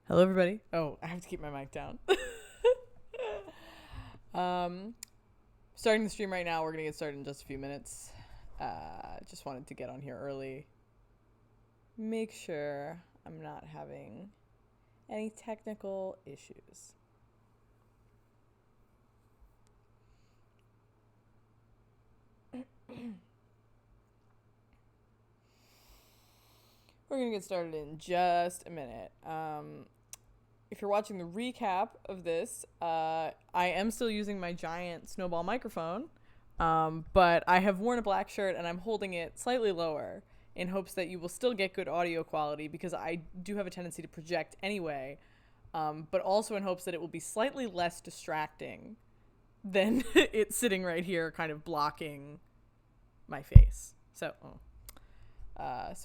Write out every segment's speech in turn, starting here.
Hello, everybody. Oh, I have to keep my mic down. Starting the stream right now. We're going to get started in just a few minutes. Just wanted to get on here early. Make sure I'm not having any technical issues. We're going to get started in just a minute. If you're watching the recap of this, I am still using my giant snowball microphone, but I have worn a black shirt and I'm holding it slightly lower in hopes that you will still get good audio quality because I do have a tendency to project anyway, but also in hopes that it will be slightly less distracting than it sitting right here kind of blocking my face. So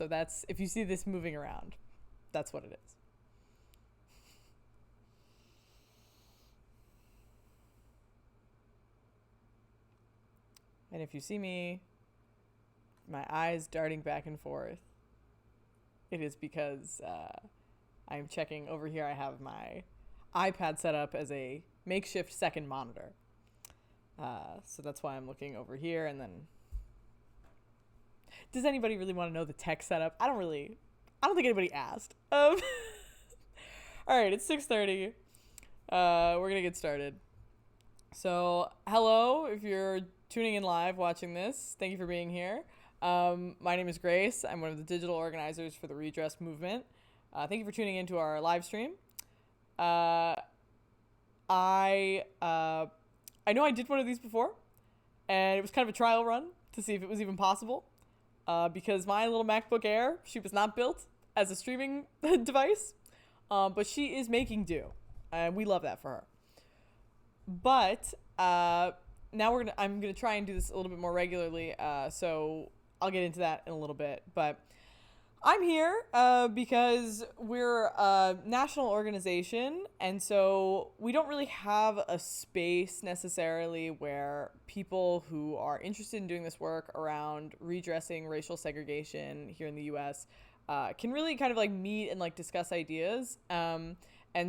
that's, if you see this moving around, that's what it is. And if you see me, my eyes darting back and forth, it is because I'm checking over here. I have my iPad set up as a makeshift second monitor. So that's why I'm looking over here. And then, does anybody really want to know the tech setup? I don't think anybody asked. All right, it's 6:30. We're going to get started. So, hello, if you're tuning in live watching this, thank you for being here. My name is Grace. I'm one of the digital organizers for the Redress Movement. Thank you for tuning into our live stream. I know I did one of these before, and it was kind of a trial run to see if it was even possible, because my little MacBook Air, she was not built as a streaming device, but she is making do, and we love that for her. But now I'm gonna try and do this a little bit more regularly. So I'll get into that in a little bit. But I'm here because we're a national organization, and so we don't really have a space necessarily where people who are interested in doing this work around redressing racial segregation here in the U.S. Can really kind of like meet and like discuss ideas. And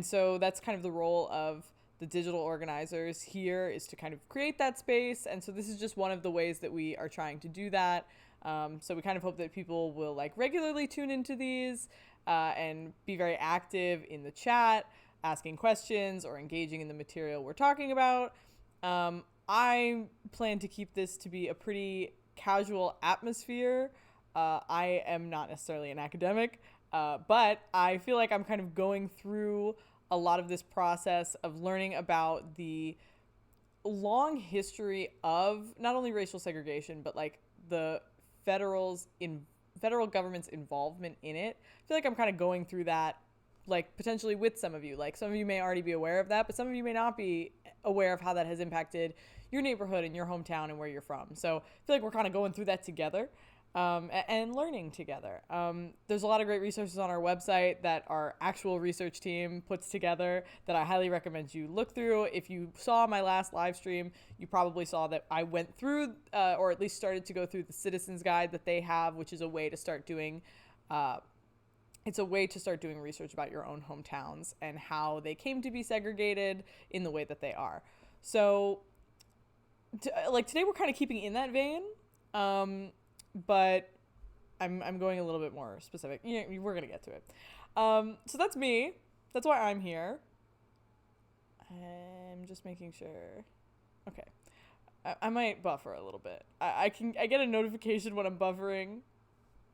so that's kind of the role of the digital organizers here, is to kind of create that space. And so this is just one of the ways that we are trying to do that. So we kind of hope that people will like regularly tune into these and be very active in the chat, asking questions or engaging in the material we're talking about. I plan to keep this to be a pretty casual atmosphere. I am not necessarily an academic, but I feel like I'm kind of going through a lot of this process of learning about the long history of not only racial segregation, but like the federal government's involvement in it. I feel like I'm kind of going through that, like potentially with some of you. Like some of you may already be aware of that, but some of you may not be aware of how that has impacted your neighborhood and your hometown and where you're from. So I feel like we're kind of going through that together. And learning together. There's a lot of great resources on our website that our actual research team puts together that I highly recommend you look through. If you saw my last live stream, you probably saw that I went through, or at least started to go through the Citizens Guide that they have, which is a way to start doing research about your own hometowns and how they came to be segregated in the way that they are. So, today we're kind of keeping in that vein. But I'm going a little bit more specific. Yeah, we're going to get to it. So that's me. That's why I'm here. I'm just making sure. Okay. I might buffer a little bit. I get a notification when I'm buffering,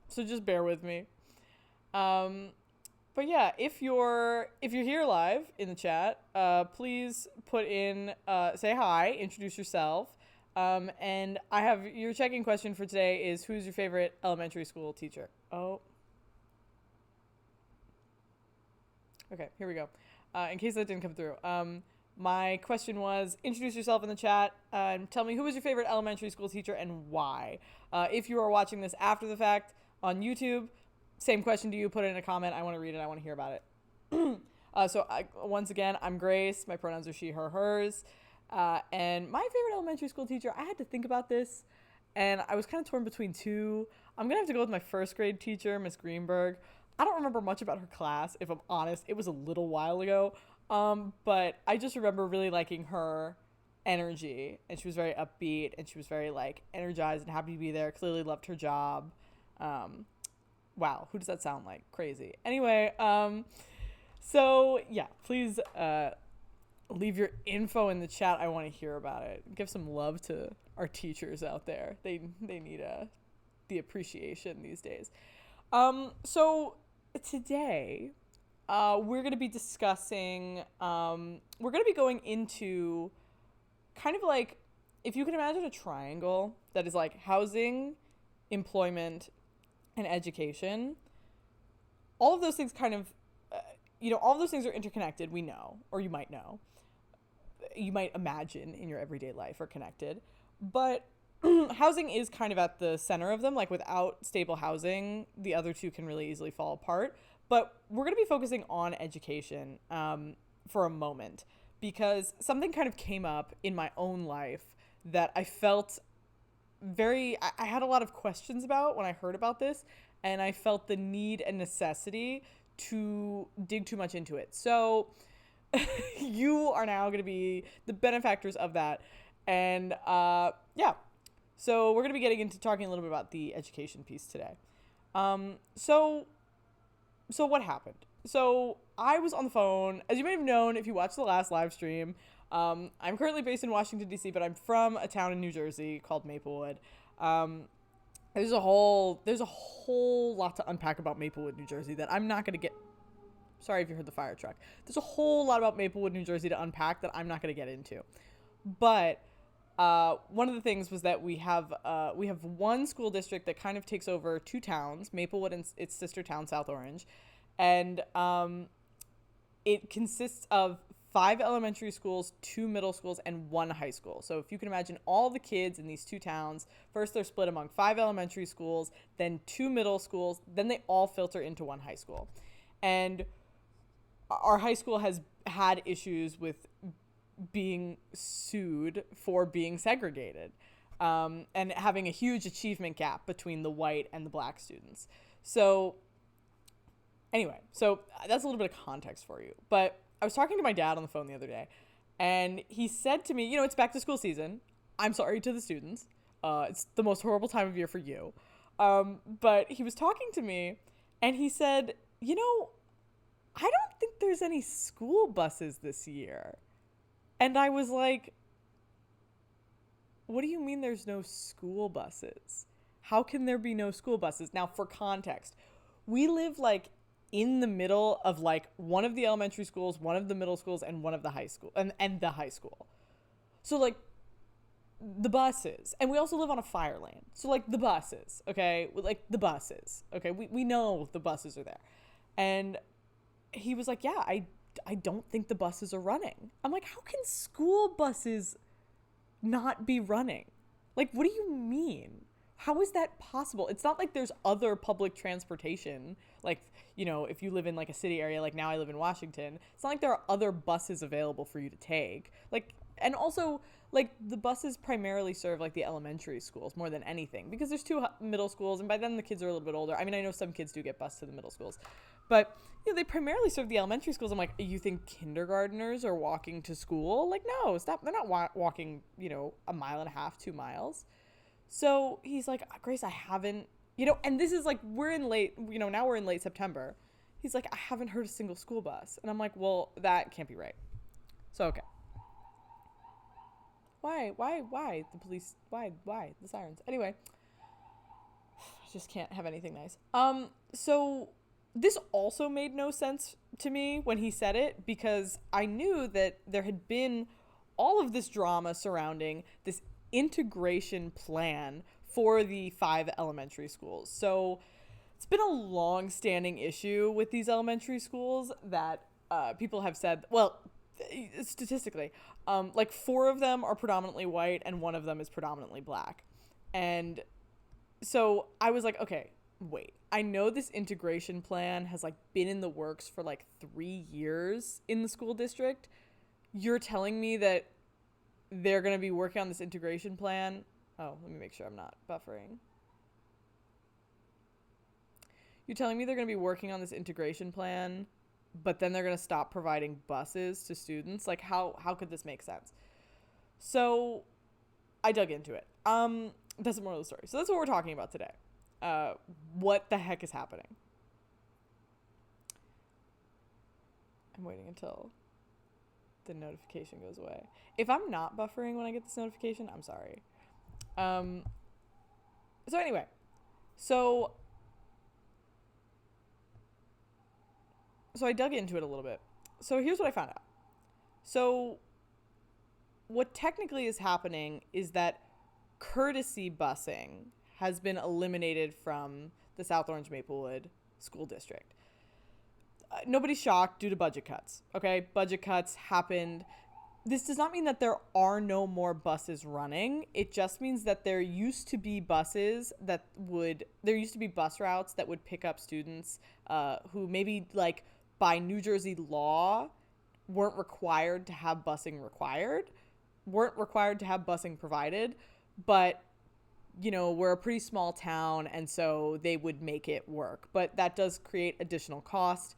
so just bear with me. But yeah, if you're here live in the chat, please put in, say hi, introduce yourself. And I have your check-in question for today is, who's your favorite elementary school teacher? Oh. Okay, here we go. In case that didn't come through. My question was, introduce yourself in the chat and tell me who was your favorite elementary school teacher and why. If you are watching this after the fact on YouTube, same question to you. Put it in a comment. I want to read it. I want to hear about it. Once again, I'm Grace. My pronouns are she, her, hers. And my favorite elementary school teacher, I had to think about this, and I was kind of torn between two. I'm going to have to go with my first grade teacher, Miss Greenberg. I don't remember much about her class, if I'm honest. It was a little while ago. But I just remember really liking her energy, and she was very upbeat, and she was very like energized and happy to be there. Clearly loved her job. Wow, who does that sound like? Crazy. Anyway, so yeah, please leave your info in the chat. I want to hear about it. Give some love to our teachers out there. They need the appreciation these days. So today, we're going to be discussing, we're going to be going into kind of like, if you can imagine a triangle that is like housing, employment, and education, all of those things kind of, all of those things are interconnected, we know, or you might know. You might imagine in your everyday life are connected. But housing is kind of at the center of them. Like without stable housing, the other two can really easily fall apart. But we're going to be focusing on education for a moment, because something kind of came up in my own life that I felt I had a lot of questions about when I heard about this, and I felt the need and necessity to dig too much into it. So you are now going to be the benefactors of that. And yeah, so we're going to be getting into talking a little bit about the education piece today. So what happened? So I was on the phone, as you may have known if you watched the last live stream. I'm currently based in Washington, D.C., but I'm from a town in New Jersey called Maplewood. There's a whole lot to unpack about Maplewood, New Jersey that I'm not going to get. Sorry if you heard the fire truck. There's a whole lot about Maplewood, New Jersey to unpack that I'm not going to get into. But one of the things was that we have one school district that kind of takes over two towns, Maplewood and its sister town, South Orange. And it consists of 5 elementary schools, 2 middle schools, and 1 high school. So if you can imagine all the kids in these two towns, first they're split among 5 elementary schools, then 2 middle schools, then they all filter into 1 high school. And our high school has had issues with being sued for being segregated, and having a huge achievement gap between the white and the black students. So anyway, so that's a little bit of context for you. But I was talking to my dad on the phone the other day, and he said to me, it's back to school season. I'm sorry to the students. It's the most horrible time of year for you. But he was talking to me, and he said, I don't think there's any school buses this year. And I was like, what do you mean there's no school buses? How can there be no school buses? Now, for context, we live like in the middle of like one of the elementary schools, one of the middle schools, and one of the high school, and the high school. So like the buses, and we also live on a fire lane. So like the buses, okay? Like the buses, okay? We know the buses are there. And he was like, yeah, I don't think the buses are running. I'm like, how can school buses not be running? Like, what do you mean? How is that possible? It's not like there's other public transportation. Like, if you live in like a city area, like now I live in Washington, it's not like there are other buses available for you to take. Like, and also like the buses primarily serve like the elementary schools more than anything, because there's 2 middle schools, and by then the kids are a little bit older. I mean, I know some kids do get bused to the middle schools, but they primarily serve the elementary schools. I'm like, you think kindergartners are walking to school? Like, no, stop. They're not walking, 1.5 miles, 2 miles. So he's like, Grace, I haven't, and this is like, now we're in late September. He's like, I haven't heard a single school bus. And I'm like, well, that can't be right. So, okay. Why the police, why the sirens? Anyway, I just can't have anything nice. So this also made no sense to me when he said it, because I knew that there had been all of this drama surrounding this integration plan for the 5 elementary schools. So it's been a long-standing issue with these elementary schools that people have said, well, statistically, like 4 of them are predominantly white and 1 of them is predominantly black. And so I was like, okay, wait, I know this integration plan has like been in the works for like 3 years in the school district. You're telling me that they're going to be working on this integration plan? Oh, let me make sure I'm not buffering. You're telling me they're going to be working on this integration plan, but then they're going to stop providing buses to students? Like, how could this make sense? So I dug into it. That's the moral of the story. So that's what we're talking about today. What the heck is happening? I'm waiting until the notification goes away. If I'm not buffering when I get this notification, I'm sorry. So anyway, so I dug into it a little bit. So here's what I found out. So what technically is happening is that courtesy busing has been eliminated from the South Orange Maplewood School District. Nobody's shocked due to budget cuts. Okay, budget cuts happened. This does not mean that there are no more buses running. It just means that there used to be bus routes that would pick up students who maybe, like, by New Jersey law weren't required to have busing provided, but, you know, we're a pretty small town, and so they would make it work. But that does create additional cost.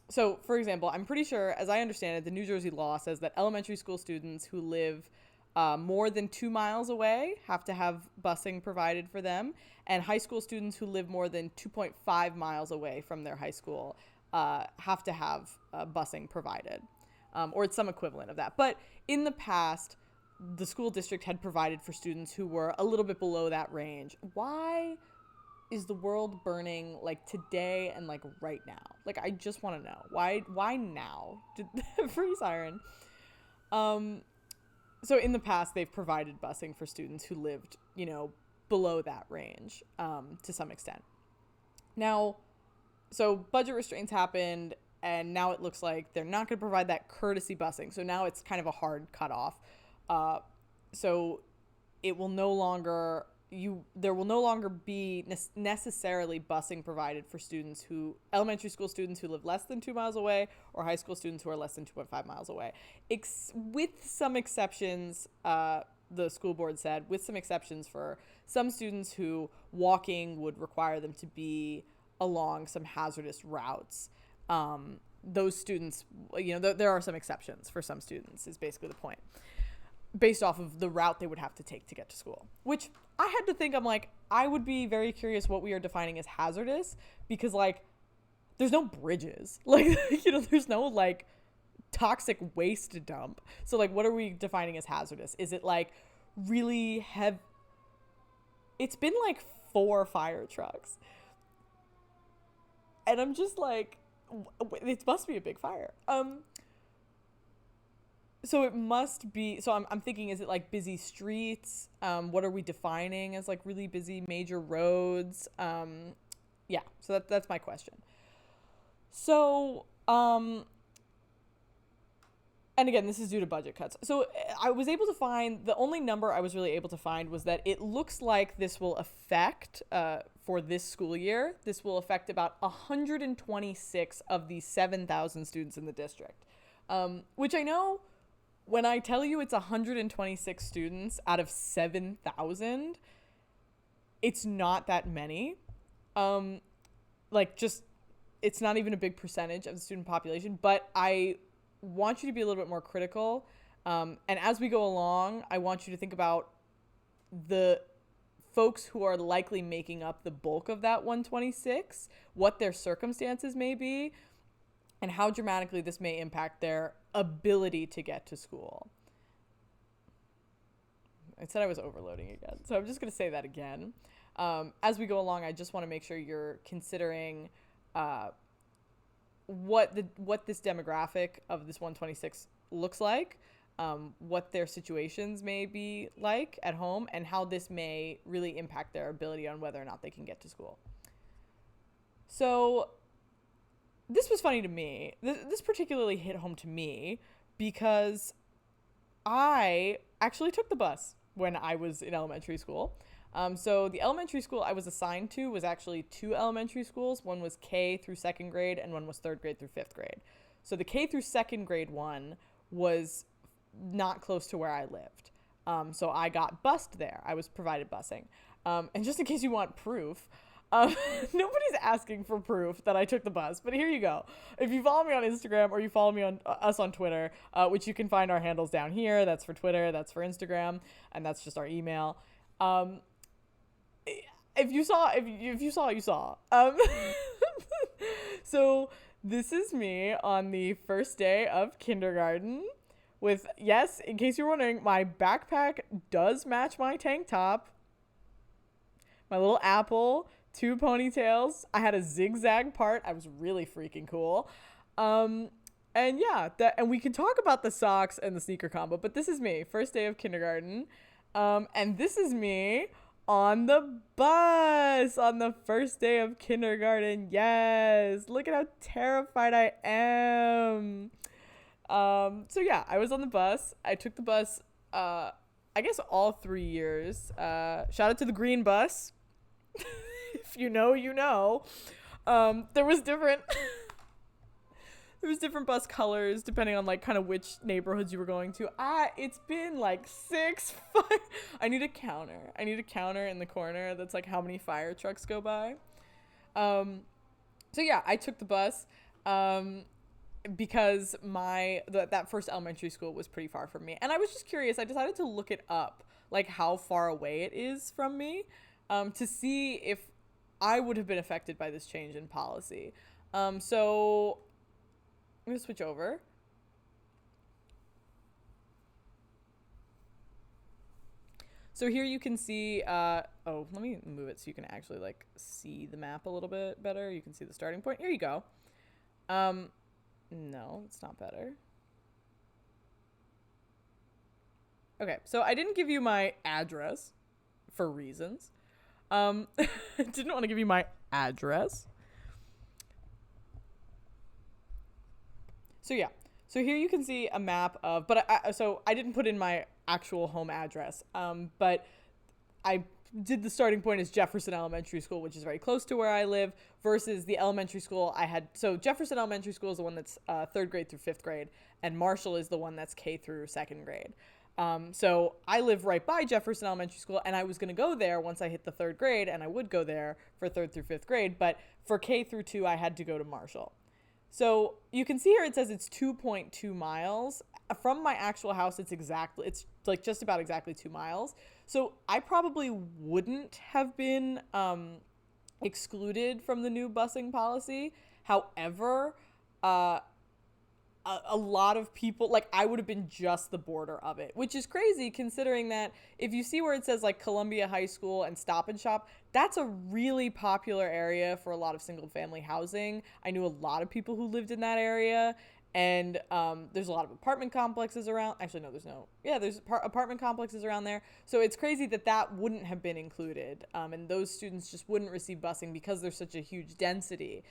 So, for example, I'm pretty sure, as I understand it, the New Jersey law says that elementary school students who live more than 2 miles away have to have busing provided for them, and high school students who live more than 2.5 miles away from their high school have to have busing provided, or it's some equivalent of that. But in the past, the school district had provided for students who were a little bit below that range. Why is the world burning, like, today and, like, right now? Like, I just want to know. Why now? Free siren. So in the past, they've provided busing for students who lived, you know, below that range, to some extent. Now, so budget restraints happened, and now it looks like they're not going to provide that courtesy busing. So now it's kind of a hard cutoff. So it will no longer... there will no longer be necessarily busing provided for elementary school students who live less than 2 miles away, or high school students who are less than 2.5 miles away. With some exceptions, the school board said, with some exceptions for some students who walking would require them to be along some hazardous routes. Those students, you know, there are some exceptions for some students, is basically the point, based off of the route they would have to take to get to school. Which I had to think, I'm like, I would be very curious what we are defining as hazardous, because, like, there's no bridges. Like, you know, there's no, like, toxic waste dump. So, like, what are we defining as hazardous? Is it, like, really heavy? It's been, like, 4 fire trucks. And I'm just like, it must be a big fire. So it must be, so I'm thinking, is it like busy streets? What are we defining as, like, really busy major roads? Yeah, so that's my question. So, and again, this is due to budget cuts. So I was able to find, the only number I was really able to find was that it looks like this will affect, for this school year, this will affect about 126 of the 7,000 students in the district. Which I know, when I tell you it's 126 students out of 7,000, it's not that many. Like, just, it's not even a big percentage of the student population, but I want you to be a little bit more critical. And as we go along, I want you to think about the folks who are likely making up the bulk of that 126, what their circumstances may be, and how dramatically this may impact their ability to get to school. I said I was overloading again, so I'm just going to say that again. As we go along, I just want to make sure you're considering what this demographic of this 126 looks like, what their situations may be like at home, and how this may really impact their ability on whether or not they can get to school. So this was funny to me. This particularly hit home to me because I actually took the bus when I was in elementary school. So the elementary school I was assigned to was actually 2 elementary schools. One was K through 2nd grade, and one was 3rd grade through 5th grade. So the K through 2nd grade one was not close to where I lived. So I got bused there. I was provided busing. And just in case you want proof, Nobody's asking for proof that I took the bus, but here you go. If you follow me on Instagram or you follow me on us on Twitter, which you can find our handles down here. That's for Twitter, that's for Instagram, and that's just our email. If you saw, you saw. So this is me on the first day of kindergarten. With, yes, in case you're wondering, my backpack does match my tank top. My little apple, 2 ponytails. I had a zigzag part. I was really freaking cool. And yeah, and we can talk about the socks and the sneaker combo, but this is me, first day of kindergarten. And this is me on the bus on the first day of kindergarten. Yes, look at how terrified I am. So yeah, I was on the bus. I took the bus, I guess all 3 years. Shout out to the green bus. If you know, you know. There was different bus colors depending on like kind of which neighborhoods you were going to. It's been like 6 I need a counter in the corner that's like how many fire trucks go by. So yeah, I took the bus because that first elementary school was pretty far from me, and I was just curious. I decided to look it up, like how far away it is from me, to see if I would have been affected by this change in policy. So I'm gonna switch over. So here you can see, let me move it so you can actually like see the map a little bit better. You can see the starting point. Here you go. No, it's not better. Okay, so I didn't give you my address for reasons. I didn't want to give you my address. So yeah, so here you can see a map of, but I didn't put in my actual home address, but I did the starting point as Jefferson Elementary School, which is very close to where I live, versus the elementary school I had. So Jefferson Elementary School is the one that's 3rd grade through 5th grade, and Marshall is the one that's K through 2nd grade. So I live right by Jefferson Elementary School, and I was going to go there once I hit the 3rd grade, and I would go there for 3rd through 5th grade, but for K through 2, I had to go to Marshall. So you can see here it says it's 2.2 miles. From my actual house, it's like just about exactly 2 miles. So I probably wouldn't have been excluded from the new busing policy. However, a lot of people, like I would have been just the border of it, which is crazy considering that if you see where it says like Columbia High School and Stop and Shop, that's a really popular area for a lot of single family housing. I knew a lot of people who lived in that area, and there's a lot of apartment complexes around. Actually, no, there's apartment complexes around there. So it's crazy that wouldn't have been included, and those students just wouldn't receive busing because there's such a huge density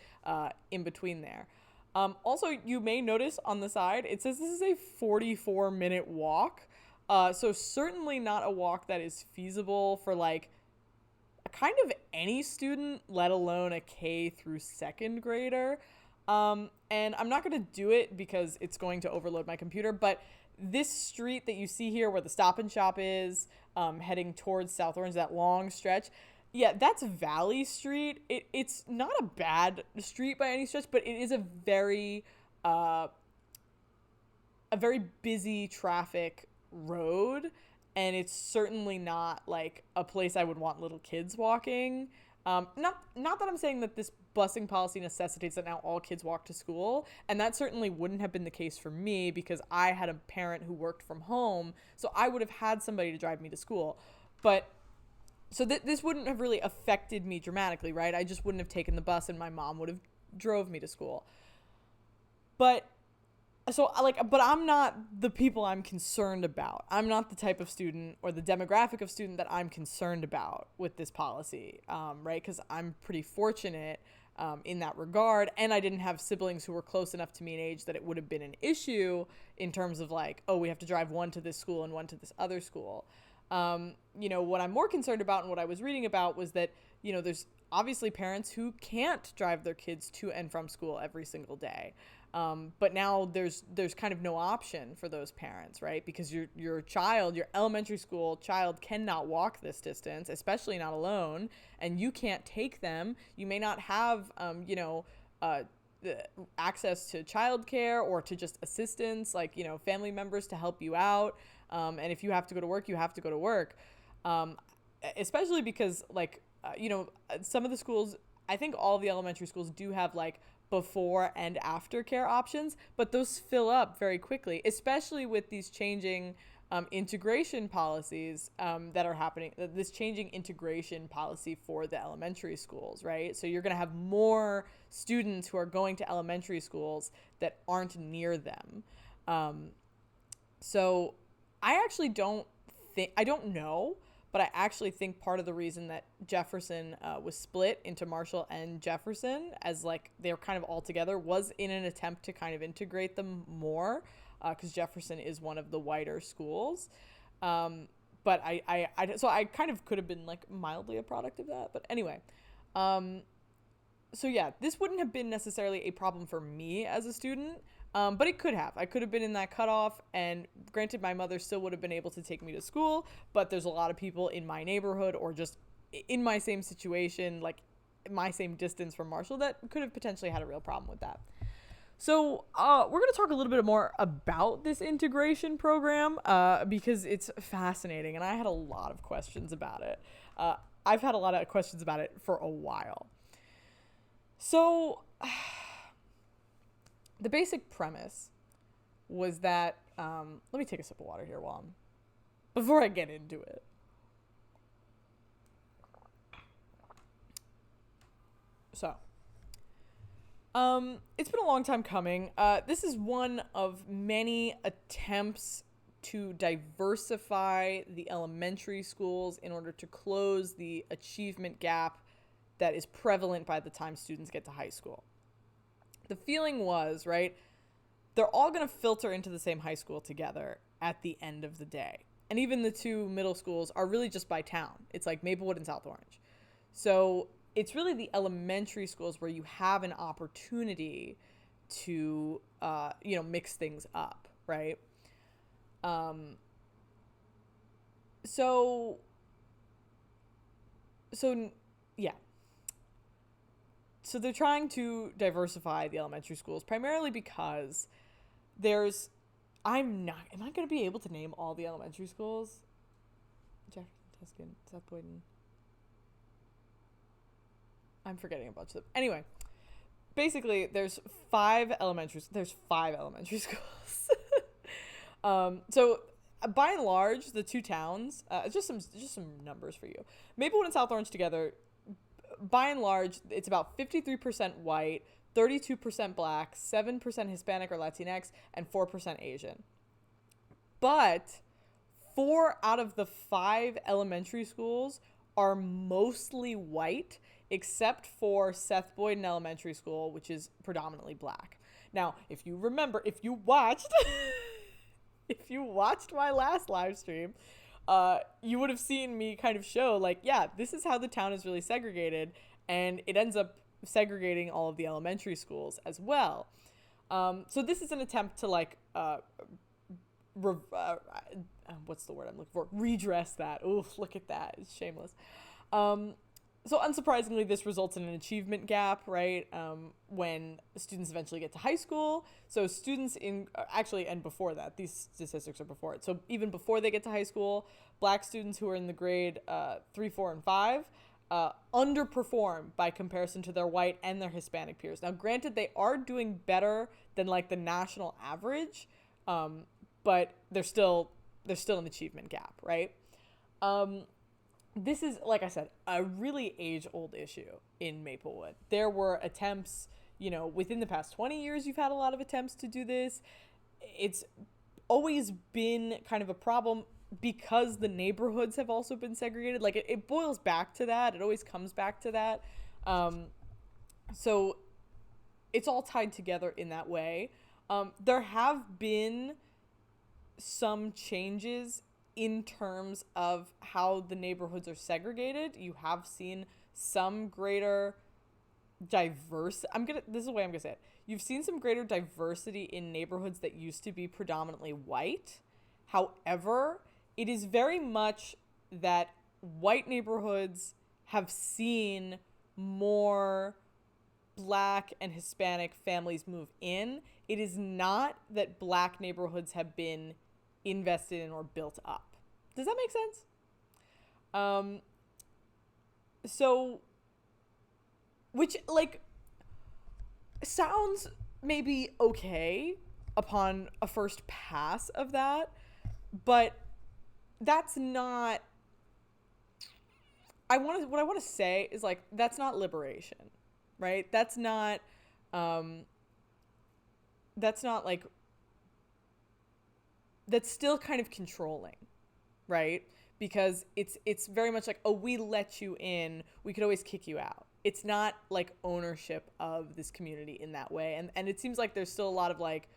in between there. Also, you may notice on the side, it says this is a 44-minute walk. So certainly not a walk that is feasible for like kind of any student, let alone a K through 2nd grader. And I'm not going to do it because it's going to overload my computer, but this street that you see here where the Stop and Shop is, heading towards South Orange, that long stretch, yeah, that's Valley Street. It's not a bad street by any stretch, but it is a very busy traffic road, and it's certainly not like a place I would want little kids walking. Not that I'm saying that this busing policy necessitates that now all kids walk to school, and that certainly wouldn't have been the case for me because I had a parent who worked from home, so I would have had somebody to drive me to school. But so this wouldn't have really affected me dramatically, right? I just wouldn't have taken the bus and my mom would have drove me to school. But I'm not the people I'm concerned about. I'm not the type of student or the demographic of student that I'm concerned about with this policy, right? Because I'm pretty fortunate in that regard, and I didn't have siblings who were close enough to me in age that it would have been an issue in terms of like, oh, we have to drive one to this school and one to this other school. What I'm more concerned about and what I was reading about was that, there's obviously parents who can't drive their kids to and from school every single day. But now there's kind of no option for those parents, right? Because your child, your elementary school child, cannot walk this distance, especially not alone, and you can't take them. You may not have, access to childcare or to just assistance, like, family members to help you out. And if you have to go to work, you have to go to work. Especially because, like, some of the schools, I think all of the elementary schools do have like before and after care options, but those fill up very quickly, especially with these changing integration policies that are happening, this changing integration policy for the elementary schools, right? So you're going to have more students who are going to elementary schools that aren't near them. So I actually I don't know, but I actually think part of the reason that Jefferson was split into Marshall and Jefferson, as like they're kind of all together, was in an attempt to kind of integrate them more, because Jefferson is one of the whiter schools. But so I kind of could have been like mildly a product of that. But anyway, so yeah, this wouldn't have been necessarily a problem for me as a student. But it could have. I could have been in that cutoff, and granted, my mother still would have been able to take me to school, but there's a lot of people in my neighborhood or just in my same situation, like my same distance from Marshall, that could have potentially had a real problem with that. So we're going to talk a little bit more about this integration program because it's fascinating, and I had a lot of questions about it. I've had a lot of questions about it for a while. So the basic premise was that, let me take a sip of water here before I get into it. So, it's been a long time coming. This is one of many attempts to diversify the elementary schools in order to close the achievement gap that is prevalent by the time students get to high school. The feeling was, right, they're all going to filter into the same high school together at the end of the day. And even the two middle schools are really just by town. It's like Maplewood and South Orange. So it's really the elementary schools where you have an opportunity to, mix things up, right? So yeah. So they're trying to diversify the elementary schools primarily because am I going to be able to name all the elementary schools? Jefferson, Tuscan, South Boyden. I'm forgetting a bunch of them. Anyway, basically there's five elementary schools. So by and large, the two towns, just some numbers for you. Maplewood and South Orange together, by and large, it's about 53% white, 32% black, 7% Hispanic or Latinx, and 4% Asian. But 4 out of the 5 elementary schools are mostly white, except for Seth Boyden Elementary School, which is predominantly black. Now, if you watched my last live stream, you would have seen me kind of show, like, yeah, this is how the town is really segregated, and it ends up segregating all of the elementary schools as well. So this is an attempt to, like, what's the word I'm looking for? Redress that. Oof, look at that. It's shameless. So unsurprisingly, this results in an achievement gap, right? When students eventually get to high school. So students and before that, these statistics are before it. So even before they get to high school, black students who are in the grade 3, 4, and 5 underperform by comparison to their white and their Hispanic peers. Now, granted, they are doing better than like the national average, but there's still an achievement gap, right? This is, like I said, a really age-old issue in Maplewood. There were attempts, within the past 20 years, you've had a lot of attempts to do this. It's always been kind of a problem because the neighborhoods have also been segregated. Like, it boils back to that. It always comes back to that. So it's all tied together in that way. There have been some changes in terms of how the neighborhoods are segregated. You have seen some greater this is the way I'm gonna say it. you've seen some greater diversity in neighborhoods that used to be predominantly white. However, it is very much that white neighborhoods have seen more Black and Hispanic families move in. It is not that Black neighborhoods have been invested in or built up. Does that make sense? So, which, like, sounds maybe okay upon a first pass of that, but that's not, what I want to say is, like, that's not liberation, right? That's not like, that's still kind of controlling, right? Because it's very much like, oh, we let you in, we could always kick you out. It's not like ownership of this community in that way. And it seems like there's still a lot of, like,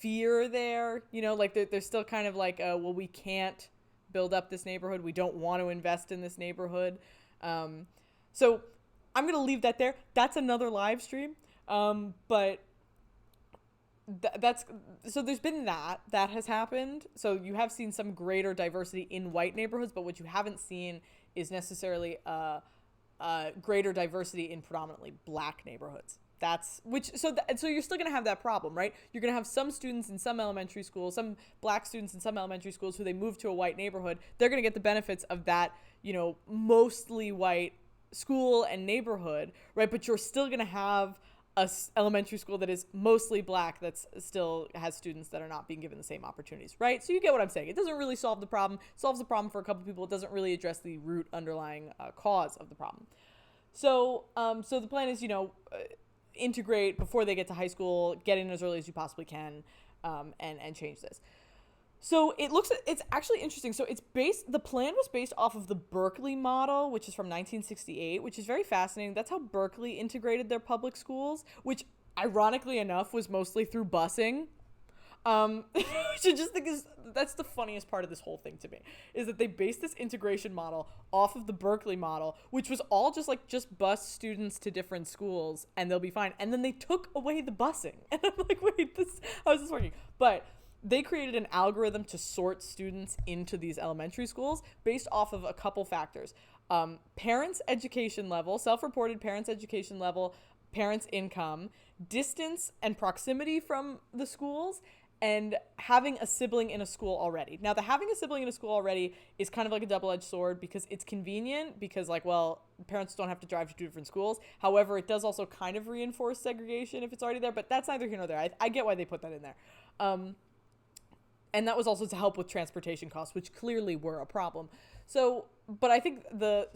fear there, you know, like there's still kind of like, well, we can't build up this neighborhood. We don't want to invest in this neighborhood. So I'm going to leave that there. That's another live stream. But so there's been that has happened. So you have seen some greater diversity in white neighborhoods, but what you haven't seen is necessarily greater diversity in predominantly Black neighborhoods. So you're still going to have that problem, right? You're going to have some students in some elementary schools, some Black students in some elementary schools who they move to a white neighborhood. They're going to get the benefits of that, you know, mostly white school and neighborhood, right? But you're still going to have a elementary school that is mostly Black that still has students that are not being given the same opportunities, right? So you get what I'm saying. It doesn't really solve the problem. It solves the problem for a couple people. It doesn't really address the root underlying cause of the problem. So the plan is, you know, integrate before they get to high school, get in as early as you possibly can, and change this. So it's actually interesting. So the plan was based off of the Berkeley model, which is from 1968, which is very fascinating. That's how Berkeley integrated their public schools, which ironically enough was mostly through busing. Which I just think that's the funniest part of this whole thing to me, is that they based this integration model off of the Berkeley model, which was all just bus students to different schools and they'll be fine. And then they took away the busing. And I'm like, wait, how is this working? But they created an algorithm to sort students into these elementary schools based off of a couple factors. Parents' education level, self-reported parents' education level, parents' income, distance and proximity from the schools, and having a sibling in a school already. Now, the having a sibling in a school already is kind of like a double-edged sword because it's convenient because, like, well, parents don't have to drive to two different schools. However, it does also kind of reinforce segregation if it's already there, but that's neither here nor there. I get why they put that in there. And that was also to help with transportation costs, which clearly were a problem. So, but I think the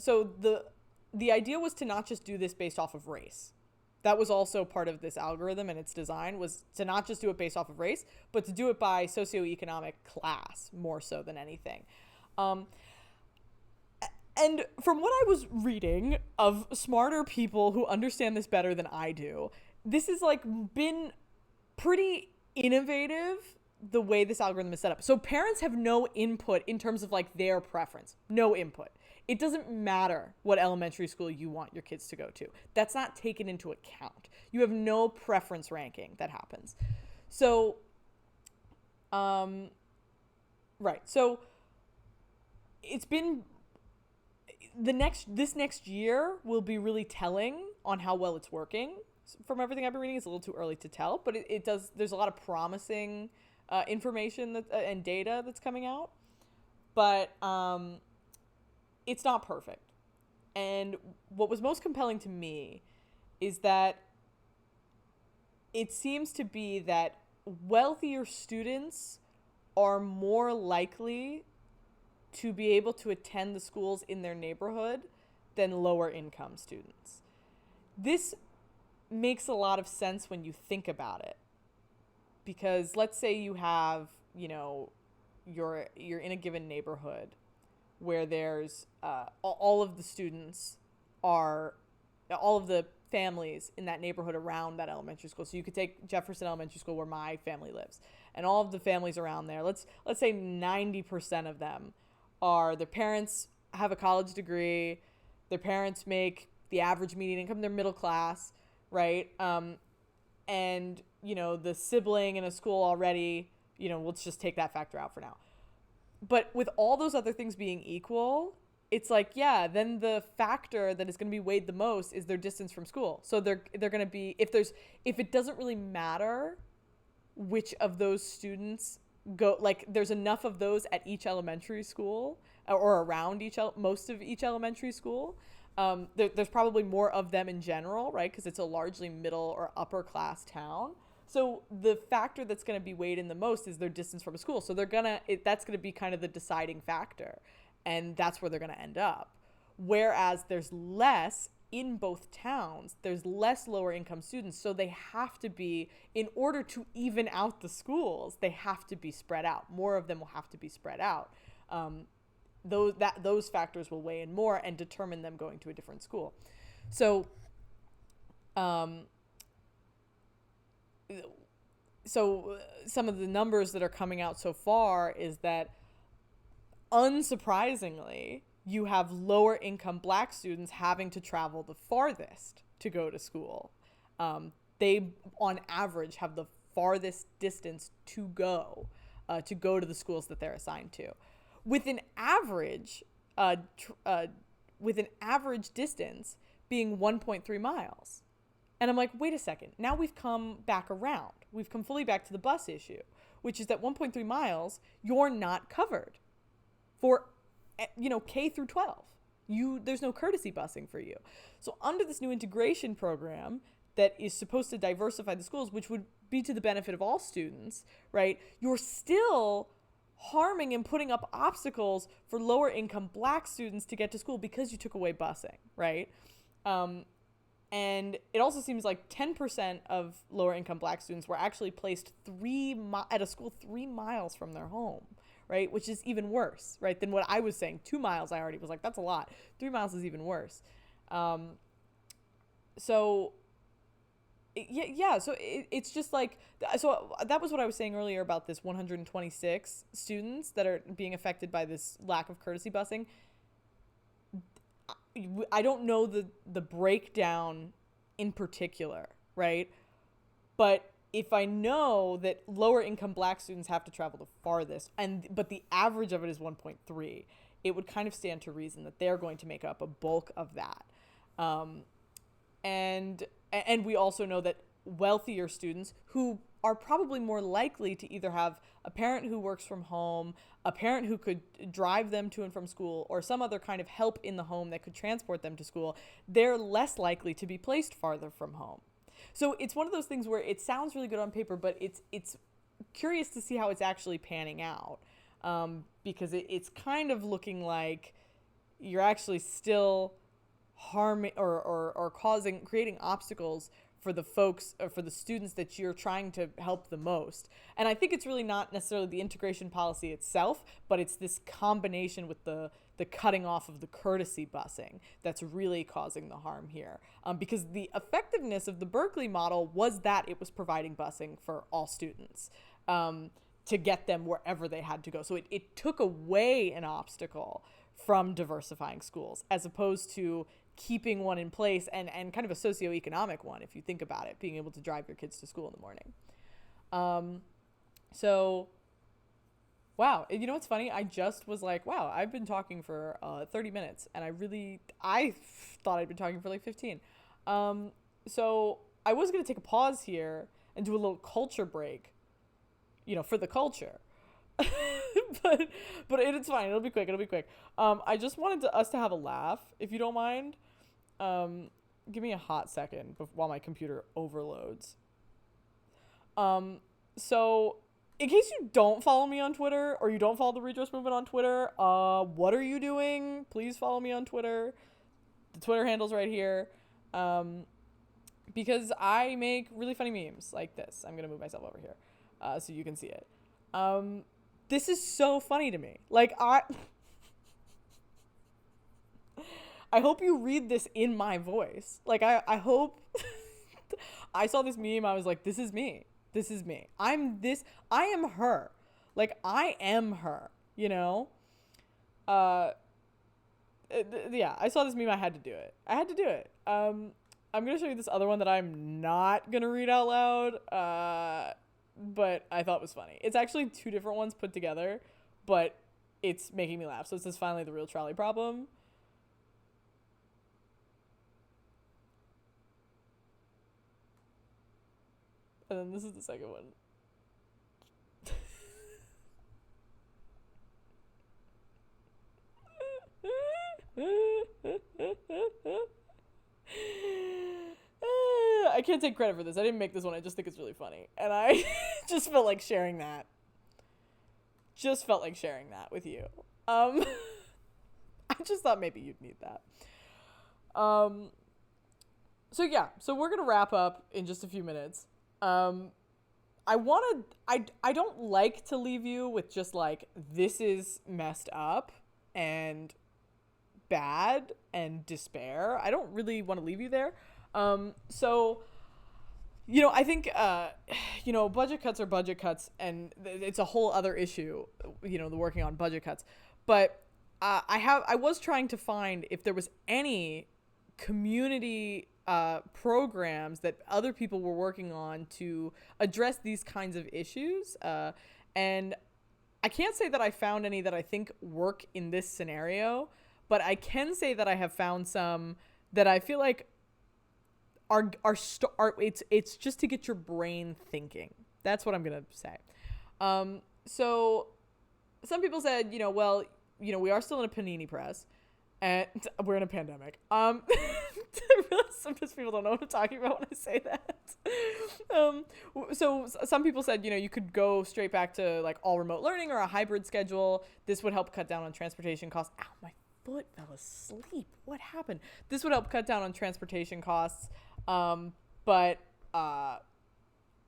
idea was to not just do this based off of race. That was also part of this algorithm and its design, was to not just do it based off of race, but to do it by socioeconomic class more so than anything. And from what I was reading of smarter people who understand this better than I do, this has like been pretty innovative the way this algorithm is set up. So parents have no input in terms of like their preference, no input. It doesn't matter what elementary school you want your kids to go to. That's not taken into account. You have no preference ranking that happens. So, right. So it's been this next year will be really telling on how well it's working. From everything I've been reading, it's a little too early to tell, but it does. There's a lot of promising information and data that's coming out, but it's not perfect. And what was most compelling to me is that it seems to be that wealthier students are more likely to be able to attend the schools in their neighborhood than lower income students. This makes a lot of sense when you think about it. Because let's say you have, you're in a given neighborhood where there's all of the families in that neighborhood around that elementary school. So you could take Jefferson Elementary School where my family lives, and all of the families around there. Let's say 90% of them their parents have a college degree, their parents make the average median income, they're middle class, right? and, you know, the sibling in a school already, you know, let's just take that factor out for now. But with all those other things being equal, it's like, yeah, then the factor that is going to be weighed the most is their distance from school. So they're going to be, if it doesn't really matter which of those students go, like there's enough of those at each elementary school or around most of each elementary school. There's probably more of them in general, right? Because it's a largely middle or upper class town. So the factor that's going to be weighed in the most is their distance from a school. So that's going to be kind of the deciding factor. And that's where they're going to end up. Whereas there's less in both towns, there's less lower income students. So they have to be, in order to even out the schools, they have to be spread out. More of them will have to be spread out. Those factors will weigh in more and determine them going to a different school. So, some of the numbers that are coming out so far is that, unsurprisingly, you have lower income Black students having to travel the farthest to go to school. They, on average, have the farthest distance to go to the schools that they're assigned to, with an average distance being 1.3 miles. And I'm like, wait a second. Now we've come back around. We've come fully back to the bus issue, which is that 1.3 miles, you're not covered for, you know, K through 12. There's no courtesy busing for you. So under this new integration program that is supposed to diversify the schools, which would be to the benefit of all students, right? You're still harming and putting up obstacles for lower income Black students to get to school because you took away busing, right? And it also seems like 10% of lower income Black students were actually placed at a school 3 miles from their home, right? Which is even worse, right, than what I was saying. 2 miles, I already was like, that's a lot. 3 miles is even worse. So it's just like, so that was what I was saying earlier about this 126 students that are being affected by this lack of courtesy busing. I don't know the breakdown in particular, right? But if I know that lower income Black students have to travel the farthest, but the average of it is 1.3, it would kind of stand to reason that they're going to make up a bulk of that. And we also know that wealthier students who are probably more likely to either have a parent who works from home, a parent who could drive them to and from school, or some other kind of help in the home that could transport them to school, they're less likely to be placed farther from home. So it's one of those things where it sounds really good on paper, but it's curious to see how it's actually panning out, because it's kind of looking like you're actually still harming or creating obstacles for the folks, or for the students that you're trying to help the most. And I think it's really not necessarily the integration policy itself, but it's this combination with the cutting off of the courtesy busing that's really causing the harm here. Because the effectiveness of the Berkeley model was that it was providing busing for all students to get them wherever they had to go. So it took away an obstacle from diversifying schools, as opposed to keeping one in place, and kind of a socioeconomic one, if you think about it, being able to drive your kids to school in the morning. So, wow. You know what's funny? I just was like, wow, I've been talking for 30 minutes, and I thought I'd been talking for like 15. So I was going to take a pause here and do a little culture break, you know, for the culture. but it's fine. It'll be quick. I just wanted us to have a laugh, if you don't mind. Give me a hot second while my computer overloads. So in case you don't follow me on Twitter, or you don't follow the Redress Movement on Twitter, what are you doing? Please follow me on Twitter. The Twitter handle's right here. Because I make really funny memes like this. I'm gonna move myself over here, so you can see it. This is so funny to me. Like, I hope you read this in my voice. Like, I hope I saw this meme. I was like, this is me. I am her. Like, I am her, you know? Yeah, I saw this meme. I had to do it. I'm going to show you this other one that I'm not going to read out loud, but I thought was funny. It's actually 2 different ones put together, but it's making me laugh. So it says, finally, the real trolley problem. And then this is the second one. I can't take credit for this. I didn't make this one. I just think it's really funny. And I just felt like sharing that. Just felt like sharing that with you. I just thought maybe you'd need that. So yeah, so we're going to wrap up in just a few minutes. I don't like to leave you with just like, this is messed up and bad and despair. I don't really want to leave you there. So, you know, I think, you know, budget cuts are budget cuts, and it's a whole other issue, you know, the working on budget cuts. But I was trying to find if there was any community programs that other people were working on to address these kinds of issues. And I can't say that I found any that I think work in this scenario, but I can say that I have found some that I feel like are it's just to get your brain thinking. That's what I'm going to say. So some people said, you know, well, you know, we are still in a panini press and we're in a pandemic. Sometimes people don't know what I'm talking about when I say that. So some people said, you know, you could go straight back to like all remote learning or a hybrid schedule. This would help cut down on transportation costs. Ow, my foot fell asleep. What happened? This would help cut down on transportation costs. But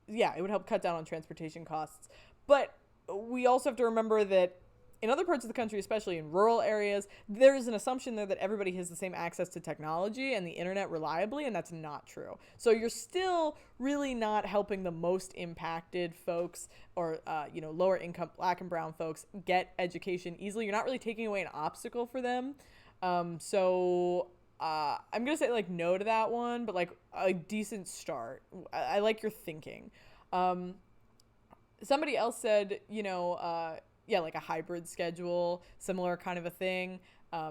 yeah, it would help cut down on transportation costs. But we also have to remember that in other parts of the country, especially in rural areas, there is an assumption there that everybody has the same access to technology and the internet reliably, and that's not true. So you're still really not helping the most impacted folks or, you know, lower income Black and brown folks get education easily. You're not really taking away an obstacle for them. So I'm going to say like no to that one, but like a decent start. I like your thinking. Somebody else said, you know, yeah, like a hybrid schedule, similar kind of a thing.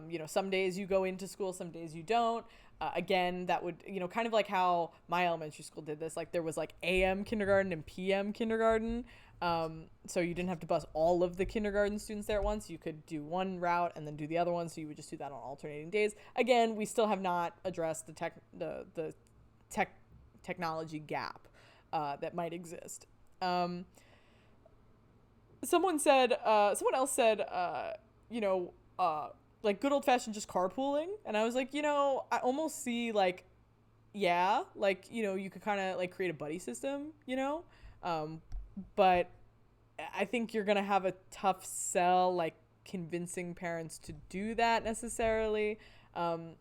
You know, some days you go into school, some days you don't. Again, that would, you know, kind of like how my elementary school did this. Like there was like AM kindergarten and PM kindergarten. So you didn't have to bus all of the kindergarten students there at once. You could do one route and then do the other one. So you would just do that on alternating days. Again, we still have not addressed the technology gap that might exist. Someone else said, you know, like good old fashioned just carpooling. And I was like, you know, I almost see like, yeah, like, you know, you could kind of like create a buddy system, you know? But I think you're going to have a tough sell, like convincing parents to do that necessarily. You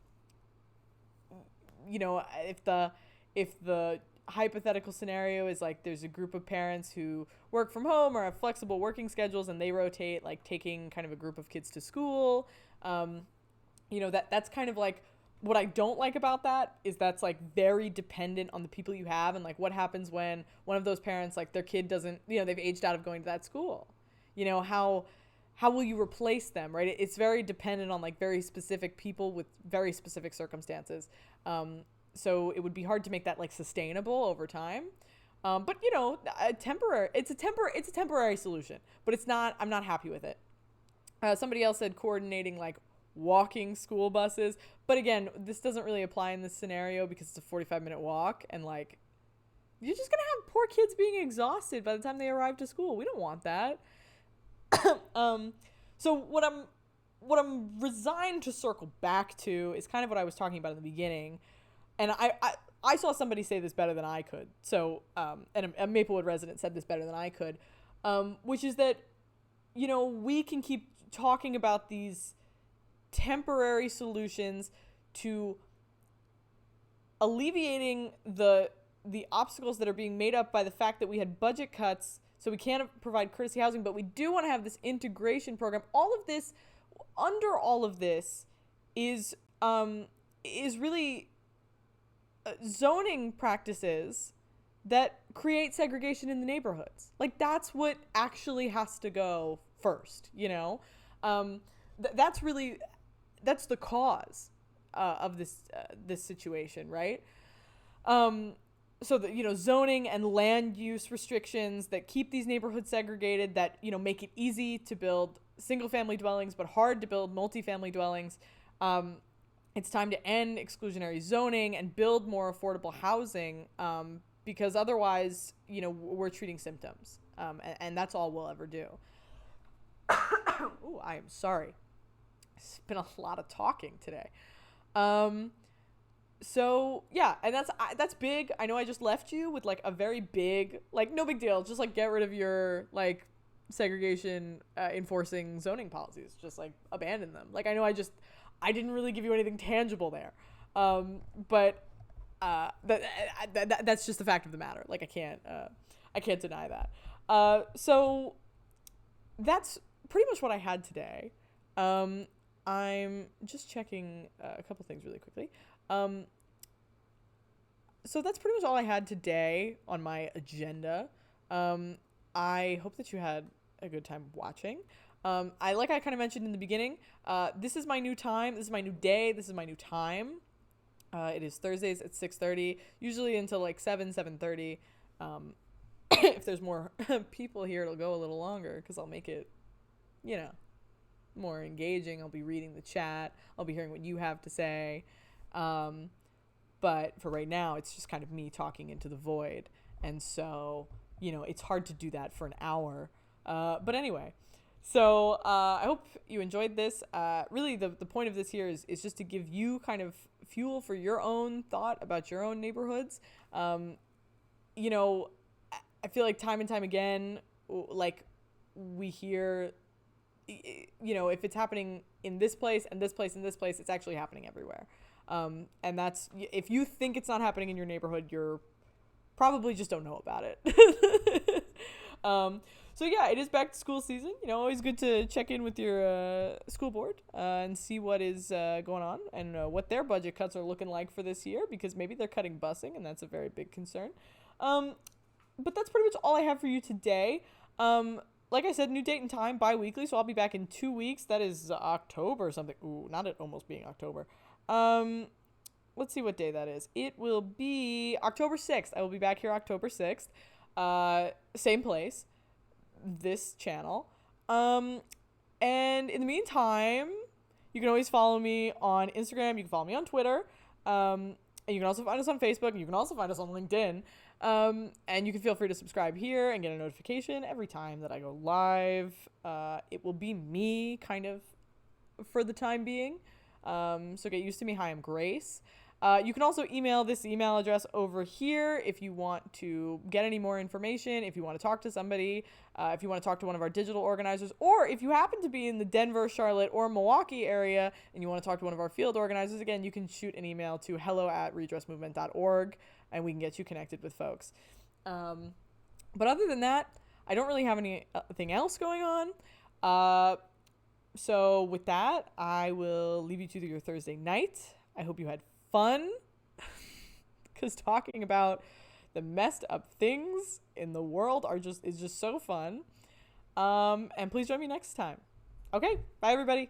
know, if the hypothetical scenario is like there's a group of parents who work from home or have flexible working schedules and they rotate, like taking kind of a group of kids to school, you know, that's kind of like what I don't like about that is that's like very dependent on the people you have. And like what happens when one of those parents, like their kid doesn't, you know, they've aged out of going to that school, you know, how will you replace them, right? It's very dependent on like very specific people with very specific circumstances. So it would be hard to make that like sustainable over time. But you know, it's a temporary solution, but I'm not happy with it. Somebody else said coordinating like walking school buses. But again, this doesn't really apply in this scenario because it's a 45-minute walk and like, you're just going to have poor kids being exhausted by the time they arrive to school. We don't want that. So what I'm resigned to circle back to is kind of what I was talking about in the beginning. And I saw somebody say this better than I could. So, and a Maplewood resident said this better than I could, which is that, you know, we can keep talking about these temporary solutions to alleviating the obstacles that are being made up by the fact that we had budget cuts, so we can't provide courtesy housing, but we do want to have this integration program. Under all of this is really zoning practices that create segregation in the neighborhoods. Like, that's what actually has to go first, you know? That's the cause of this situation, right? So that, you know, zoning and land use restrictions that keep these neighborhoods segregated, that, you know, make it easy to build single family dwellings but hard to build multifamily dwellings. It's time to end exclusionary zoning and build more affordable housing, because otherwise, you know, we're treating symptoms, and that's all we'll ever do. Ooh, I am sorry. It's been a lot of talking today. So yeah, and that's big. I know I just left you with like a very big, like, no big deal. Just like get rid of your like segregation enforcing zoning policies. Just like abandon them. Like, I know I didn't really give you anything tangible there. But that's just the fact of the matter. Like, I can't deny that. So that's pretty much what I had today. I'm just checking a couple things really quickly. So that's pretty much all I had today on my agenda. I hope that you had a good time watching. I kind of mentioned in the beginning, this is my new time. This is my new day. This is my new time. It is Thursdays at 6:30, usually until like 7:30. If there's more people here, it'll go a little longer because I'll make it, you know, more engaging. I'll be reading the chat. I'll be hearing what you have to say. But for right now, it's just kind of me talking into the void. And so, you know, it's hard to do that for an hour. But anyway, so I hope you enjoyed this. Really, the point of this here is just to give you kind of fuel for your own thought about your own neighborhoods. You know, I feel like time and time again, like, we hear, you know, if it's happening in this place and this place and this place, it's actually happening everywhere. And that's, if you think it's not happening in your neighborhood, you're probably just don't know about it. So yeah, it is back to school season. You know, always good to check in with your school board and see what is going on and what their budget cuts are looking like for this year, because maybe they're cutting busing, and that's a very big concern. But that's pretty much all I have for you today. Like I said, new date and time, bi-weekly, so I'll be back in 2 weeks. That is October or something. Ooh, not it almost being October. Let's see what day that is. It will be October 6th. I will be back here October 6th. Same place, this channel. And in the meantime, you can always follow me on Instagram. You can follow me on Twitter. And you can also find us on Facebook. And you can also find us on LinkedIn. And you can feel free to subscribe here and get a notification every time that I go live. It will be me kind of for the time being. So get used to me. Hi, I'm Grace. You can also email this email address over here if you want to get any more information, if you want to talk to somebody, if you want to talk to one of our digital organizers, or if you happen to be in the Denver, Charlotte, or Milwaukee area and you want to talk to one of our field organizers, again, you can shoot an email to hello@redressmovement.org and we can get you connected with folks. But other than that, I don't really have anything else going on. So with that, I will leave you to your Thursday night. I hope you had fun, because talking about the messed up things in the world is just so fun. And please join me next time. Okay, bye everybody.